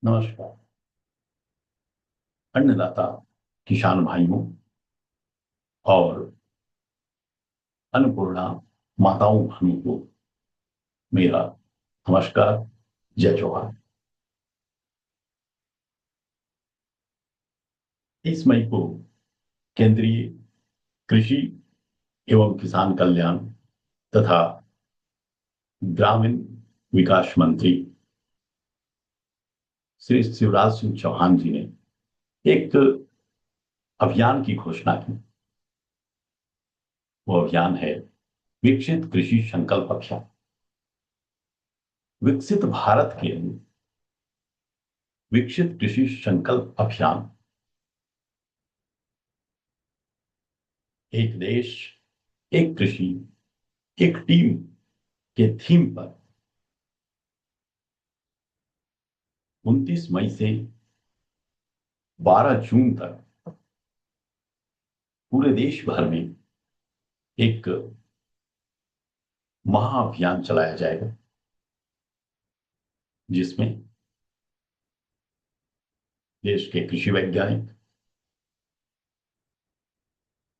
नमस्कार। अन्नदाता किसान भाइयों और अन्नपूर्णा माताओं बहनों को मेरा नमस्कार। जय जवाहर। 30 मई को केंद्रीय कृषि एवं किसान कल्याण तथा ग्रामीण विकास मंत्री श्री शिवराज सिंह चौहान जी ने एक अभियान की घोषणा की। वो अभियान है विकसित कृषि संकल्प अभियान। विकसित भारत के लिए विकसित कृषि संकल्प अभियान एक देश, एक कृषि, एक टीम के थीम पर 29 मई से 12 जून तक पूरे देश भर में एक महाअभियान चलाया जाएगा, जिसमें देश के कृषि वैज्ञानिक,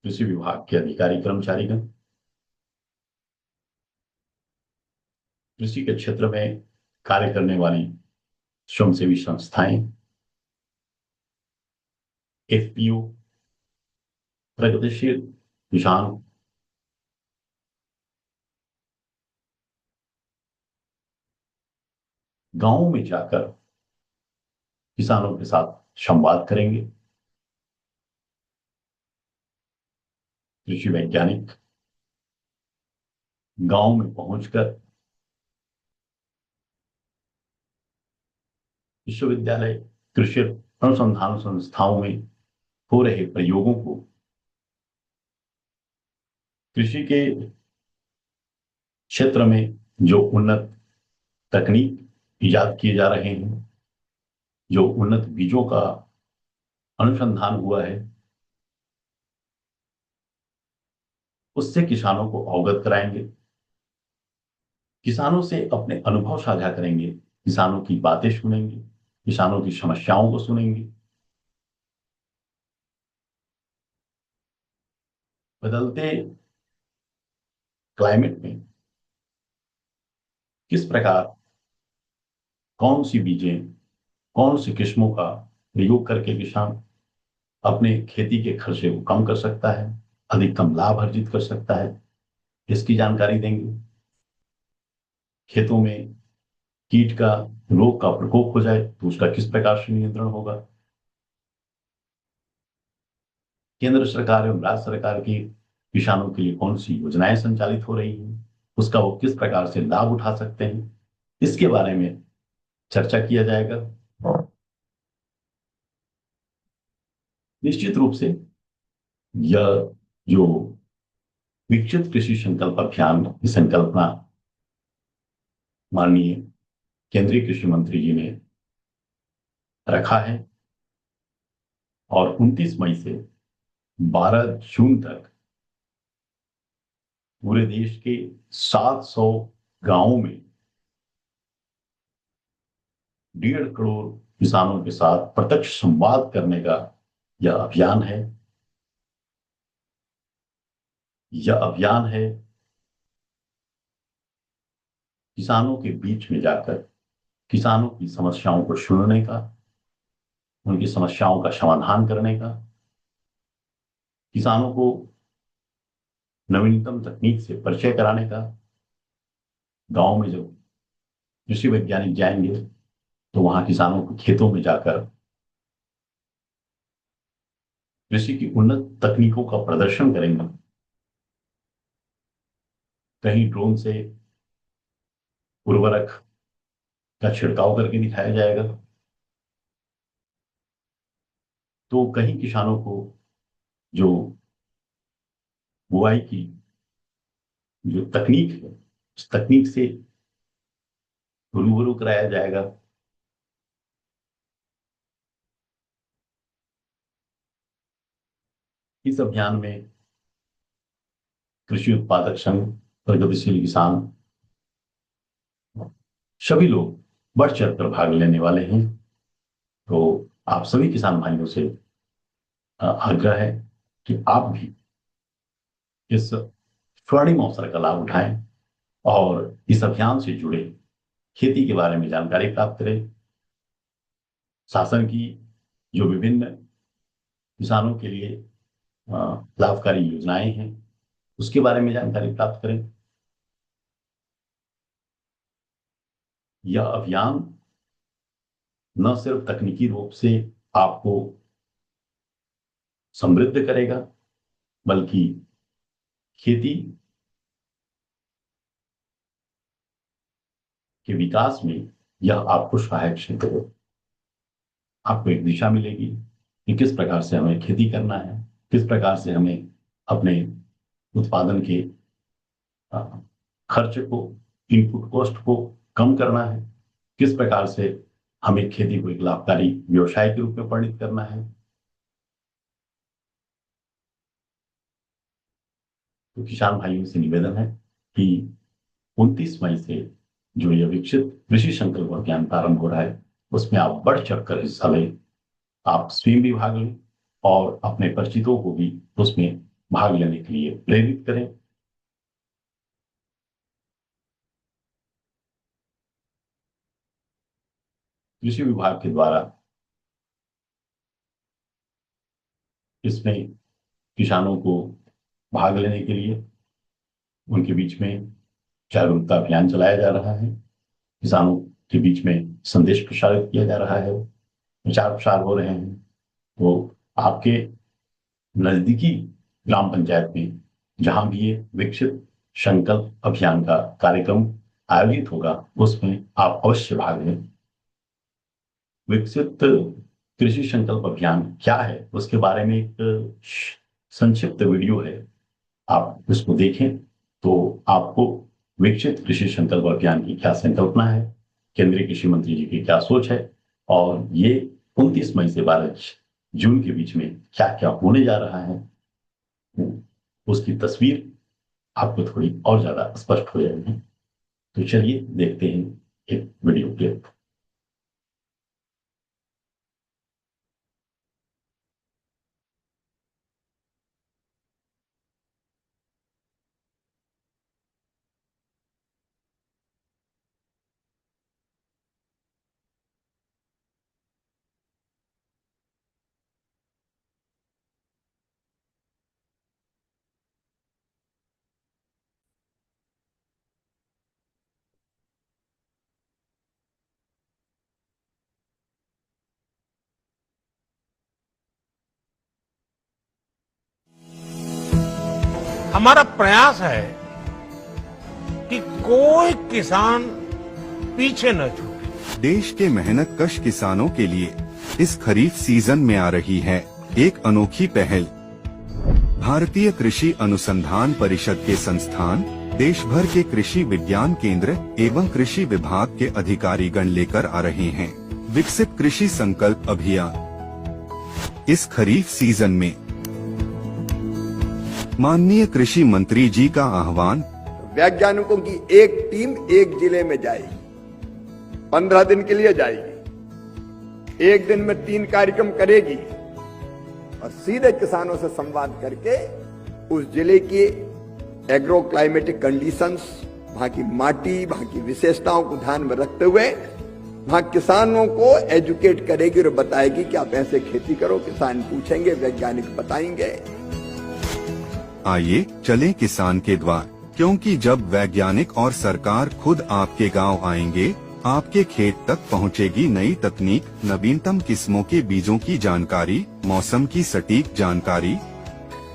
कृषि विभाग के अधिकारी कर्मचारीगण, कृषि के क्षेत्र में कार्य करने वाली स्वयंसेवी संस्थाएं, एफपीओ, प्रगतिशील किसान, गांवों में जाकर किसानों के साथ संवाद करेंगे। कृषि वैज्ञानिक गांव में पहुंचकर विश्वविद्यालय, कृषि अनुसंधान संस्थाओं में हो रहे प्रयोगों को, कृषि के क्षेत्र में जो उन्नत तकनीक इजाद किए जा रहे हैं, जो उन्नत बीजों का अनुसंधान हुआ है, उससे किसानों को अवगत कराएंगे। किसानों से अपने अनुभव साझा करेंगे, किसानों की बातें सुनेंगे, किसानों की समस्याओं को सुनेंगे। बदलते क्लाइमेट में किस प्रकार, कौन सी बीजें, कौन सी किस्मों का प्रयोग करके किसान अपने खेती के खर्चे को कम कर सकता है, अधिकतम लाभ अर्जित कर सकता है, इसकी जानकारी देंगे। खेतों में कीट का, रोग का प्रकोप हो जाए तो उसका किस प्रकार से नियंत्रण होगा। केंद्र सरकार एवं राज्य सरकार की किसानों के लिए कौन सी योजनाएं संचालित हो रही हैं, उसका वो किस प्रकार से लाभ उठा सकते हैं, इसके बारे में चर्चा किया जाएगा। निश्चित रूप से यह जो विकसित कृषि संकल्प अभियान की संकल्पना माननीय केंद्रीय कृषि मंत्री जी ने रखा है, और 29 मई से 12 जून तक पूरे देश के 700 गांवों में 1.5 करोड़ किसानों के साथ प्रत्यक्ष संवाद करने का यह अभियान है। यह अभियान है किसानों के बीच में जाकर किसानों की समस्याओं को सुनने का, उनकी समस्याओं का समाधान करने का, किसानों को नवीनतम तकनीक से परिचय कराने का। गांव में जब कृषि वैज्ञानिक जाएंगे तो वहां किसानों को खेतों में जाकर कृषि की उन्नत तकनीकों का प्रदर्शन करेंगे। कहीं ड्रोन से उर्वरक का छिड़काव करके दिखाया जाएगा, तो कहीं किसानों को जो बुआई की जो तकनीक है, उस तकनीक से रूबरू कराया जाएगा। इस अभियान में कृषि उत्पादक संघ, प्रगतिशील किसान, सभी लोग बढ़ चढ़ कर भाग लेने वाले हैं। तो आप सभी किसान भाइयों से आग्रह है कि आप भी इस स्वर्णिम अवसर का लाभ उठाएं और इस अभियान से जुड़े खेती के बारे में जानकारी प्राप्त करें। शासन की जो विभिन्न किसानों के लिए लाभकारी योजनाएं हैं उसके बारे में जानकारी प्राप्त करें। यह अभियान न सिर्फ तकनीकी रूप से आपको समृद्ध करेगा बल्कि खेती के विकास में यह आपको सहायक सिद्ध होगा। आपको एक दिशा मिलेगी कि किस प्रकार से हमें खेती करना है, किस प्रकार से हमें अपने उत्पादन के खर्च को, इनपुट कॉस्ट को कम करना है, किस प्रकार से हमें खेती को एक लाभकारी व्यवसाय के रूप में परिणित करना है। तो किसान भाइयों से निवेदन है कि 29 मई से जो यह विकसित कृषि संकल्प अभियान प्रारंभ हो रहा है उसमें आप बढ़ चढ़कर हिस्सा लें, आप स्वयं भी भाग लें और अपने परिचितों को भी उसमें भाग लेने के लिए प्रेरित करें। कृषि विभाग के द्वारा इसमें किसानों को भाग लेने के लिए उनके बीच में जागरूकता अभियान चलाया जा रहा है, किसानों के बीच में संदेश प्रसारित किया जा रहा है, विचार प्रसार हो रहे हैं। तो आपके नजदीकी ग्राम पंचायत में जहां भी ये विकसित संकल्प अभियान का कार्यक्रम आयोजित होगा उसमें आप अवश्य भाग लें। विकसित कृषि संकल्प अभियान क्या है उसके बारे में एक संक्षिप्त वीडियो है, आप इसको देखें तो आपको विकसित कृषि संकल्प अभियान की क्या संकल्पना है, केंद्रीय कृषि मंत्री जी की क्या सोच है और ये 29 मई से 12 जून के बीच में क्या क्या होने जा रहा है उसकी तस्वीर आपको थोड़ी और ज्यादा स्पष्ट हो जाएगी। तो चलिए देखते हैं एक वीडियो क्लिप। हमारा प्रयास है कि कोई किसान पीछे न छूटे। देश के मेहनत कश किसानों के लिए इस खरीफ सीजन में आ रही है एक अनोखी पहल। भारतीय कृषि अनुसंधान परिषद के संस्थान देश भर के कृषि विज्ञान केंद्र एवं कृषि विभाग के अधिकारीगण लेकर आ रहे हैं विकसित कृषि संकल्प अभियान। इस खरीफ सीजन में माननीय कृषि मंत्री जी का आह्वान, वैज्ञानिकों की एक टीम एक जिले में जाएगी, 15 दिन के लिए जाएगी, एक दिन में 3 कार्यक्रम करेगी और सीधे किसानों से संवाद करके उस जिले की एग्रो क्लाइमेटिक कंडीशंस, वहां की माटी, वहां की विशेषताओं को ध्यान में रखते हुए वहां किसानों को एजुकेट करेगी और बताएगी कि आप ऐसे खेती करो। किसान पूछेंगे, वैज्ञानिक बताएंगे। आइए चलें किसान के द्वार, क्योंकि जब वैज्ञानिक और सरकार खुद आपके गांव आएंगे, आपके खेत तक पहुंचेगी नई तकनीक, नवीनतम किस्मों के बीजों की जानकारी, मौसम की सटीक जानकारी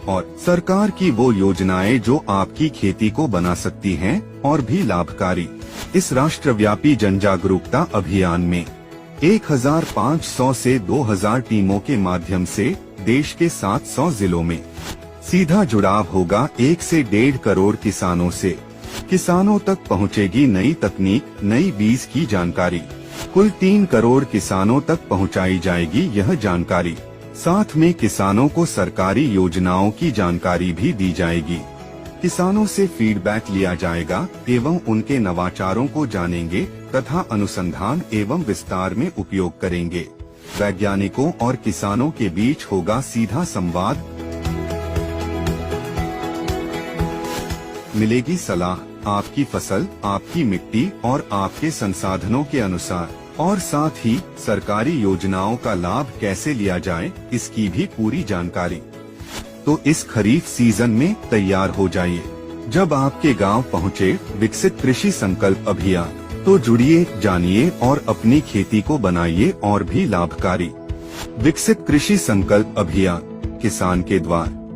और सरकार की वो योजनाएं जो आपकी खेती को बना सकती हैं और भी लाभकारी। इस राष्ट्रव्यापी जन जागरूकता अभियान में 1500 से 2000 टीमों के माध्यम से देश के 700 जिलों में सीधा जुड़ाव होगा 1 से 1.5 करोड़ किसानों से। किसानों तक पहुंचेगी नई तकनीक, नई बीज की जानकारी। कुल 3 करोड़ किसानों तक पहुंचाई जाएगी यह जानकारी। साथ में किसानों को सरकारी योजनाओं की जानकारी भी दी जाएगी। किसानों से फीडबैक लिया जाएगा एवं उनके नवाचारों को जानेंगे तथा अनुसंधान एवं विस्तार में उपयोग करेंगे। वैज्ञानिकों और किसानों के बीच होगा सीधा संवाद। मिलेगी सलाह आपकी फसल, आपकी मिट्टी और आपके संसाधनों के अनुसार, और साथ ही सरकारी योजनाओं का लाभ कैसे लिया जाए इसकी भी पूरी जानकारी। तो इस खरीफ सीजन में तैयार हो जाइए। जब आपके गांव पहुंचे विकसित कृषि संकल्प अभियान, तो जुड़िए, जानिए और अपनी खेती को बनाइए और भी लाभकारी। विकसित कृषि संकल्प अभियान, किसान के द्वार।